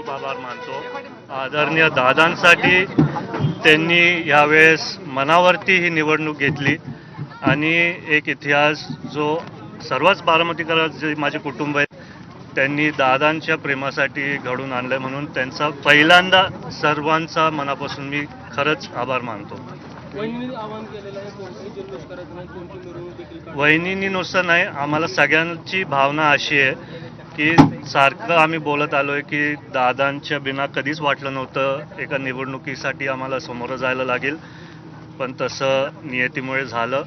खूप आभार मानतो। आदरणीय दादांसाठी त्यांनी यावेळेस मनावरती ही निवडणूक घेतली आणि एक इतिहास जो सर्वच बारामतीकर जे माझे कुटुंब आहेत त्यांनी दादांच्या प्रेमासाठी घडून आणलं, म्हणून त्यांचा पहिल्यांदा सर्वांचा मनापासून मी खरंच आभार मानतो। वहिनींनी नुसतं नाही, आम्हाला सगळ्यांची भावना अशी आहे की सारखं आम्ही बोलत आलोय की दादांच्या बिना कधीच वाटलं नव्हतं एका निवडणुकीसाठी आम्हाला समोर जायला लागेल, पण तसं नियतीमुळे झालं।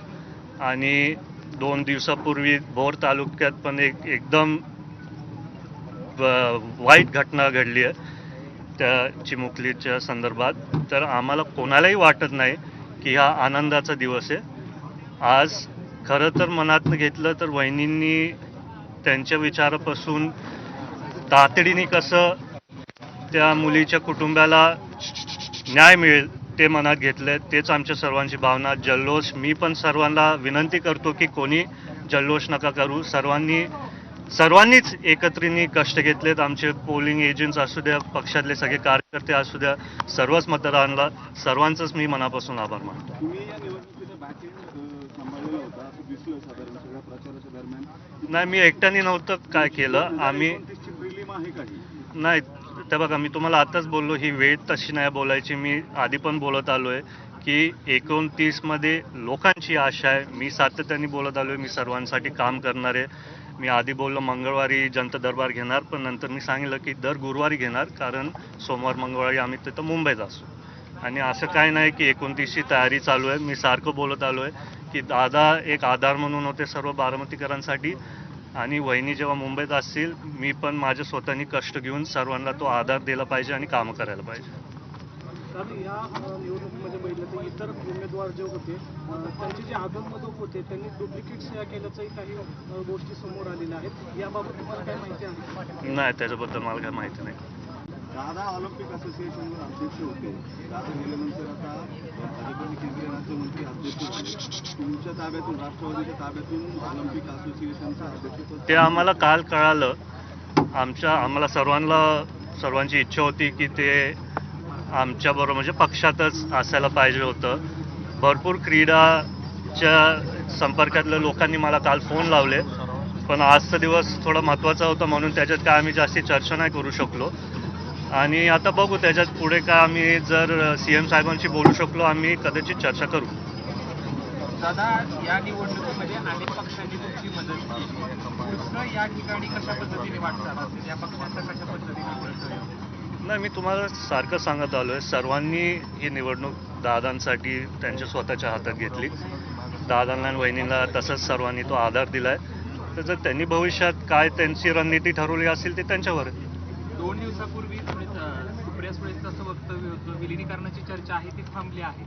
आणि 2 दिवसापूर्वी भोर तालुक्यात पण एकदम वाईट घटना घडली आहे त्या चिमुकलीच्या संदर्भात। तर आम्हाला कोणालाही वाटत नाही की हा आनंदाचा दिवस आहे। आज खरं तर मनातनं घेतलं तर वहिनींनी त्यांच्या विचारापासून तातडीने कसं त्या मुलीच्या कुटुंबाला न्याय मिळेल ते मनात घेतलं, तेच आमच्या सर्वांची भावना। जल्लोष मी पण सर्वांना विनंती करतो की कोणी जल्लोष नका करू, सर्वांनीच एकत्रित कष्ट घेतलेत। आमचे पोलिंग एजंट्स असू द्या, पक्षातले सगळे कार्यकर्ते असू द्या, सर्वच मतदारांना सर्वांचंच मी मनापासून आभार मानतो। नाही, मी एकट्याने नव्हतं काय केलं आम्ही, नाही ते बघा मी तुम्हाला आताच बोललो ही वेळ तशी नाही बोलायची। मी आधी पण बोलत आलोय की 29 मध्ये लोकांची आशा आहे, मी सातत्याने बोलत आलोय मी सर्वांसाठी काम करणार आहे। मी आधी बोललो मंगळवारी जनता दरबार घेणार, पण नंतर मी सांगितलं की दर गुरुवारी घेणार, कारण सोमवार मंगळवारी आम्ही तिथं मुंबईत असू। आणि असं काय नाही की 29ची तयारी चालू आहे। मी सारखं बोलत आलोय की दादा एक आधार म्हणून होते सर्व बारामतीकरांसाठी, आणि वहिनी जेव्हा मुंबईत असतील मी पण माझ्या स्वतःनी कष्ट घेऊन सर्वांना तो आधार दिला पाहिजे आणि काम करायला पाहिजे। या निवडणुकीमध्ये बघितलं तर इतर उमेदवार जे होते त्यांचे जे आदममधूक होते त्यांनी डुप्लिकेट सेवा केल्याचंही काही गोष्टी समोर आलेल्या आहेत, याबाबत तुम्हाला काय माहिती आहे? नाही, त्याच्याबद्दल मला काय माहिती नाही। दादा ऑलिम्पिक असोसिएशनवर अध्यक्ष होते, दादा गेल्यानंतर आता भाजपने केंद्रीय राज्यमंत्री अध्यक्ष झाले, तुमच्या ताब्यातून राष्ट्रवादीच्या ताब्यातून ऑलिम्पिक असोसिएशनचं अध्यक्षपद ते आम्हाला काल कळालं। आम्हाला सर्वांची इच्छा होती की ते आमच्याबरोबर म्हणजे पक्षातच असायला पाहिजे होतं। भरपूर क्रीडाच्या संपर्कातल्या लोकांनी मला काल फोन लावले, पण आजचा दिवस थोडा महत्त्वाचा होता म्हणून त्याच्यात काय आम्ही जास्ती चर्चा नाही करू शकलो। आणि आता बघू त्याच्यात पुढे काय आम्ही जर CM साहेबांशी बोलू शकलो आम्ही कदाचित चर्चा करू। दादा या निवडणुकीमध्ये अनेक पक्षांनी तुमची मदत केली, पुढचं या ठिकाणी कशा पद्धतीने वाटचाल असेल, या पक्षांचा कशा पद्धतीने? नाही, मी तुम्हाला सारखं सांगत आलोय सर्वांनी ही निवडणूक दादांसाठी त्यांच्या स्वतःच्या हातात घेतली। दादांना आणि वहिनींना तसंच सर्वांनी तो आधार दिलाय। तर जर त्यांनी भविष्यात काय त्यांची रणनीती ठरवली असेल ते त्यांच्यावर आहे। 2 दिवसापूर्वी सुप्रिया सुळेंचं असं वक्तव्य होतं, विलिनीकरणाची चर्चा आहे ती थांबली आहे,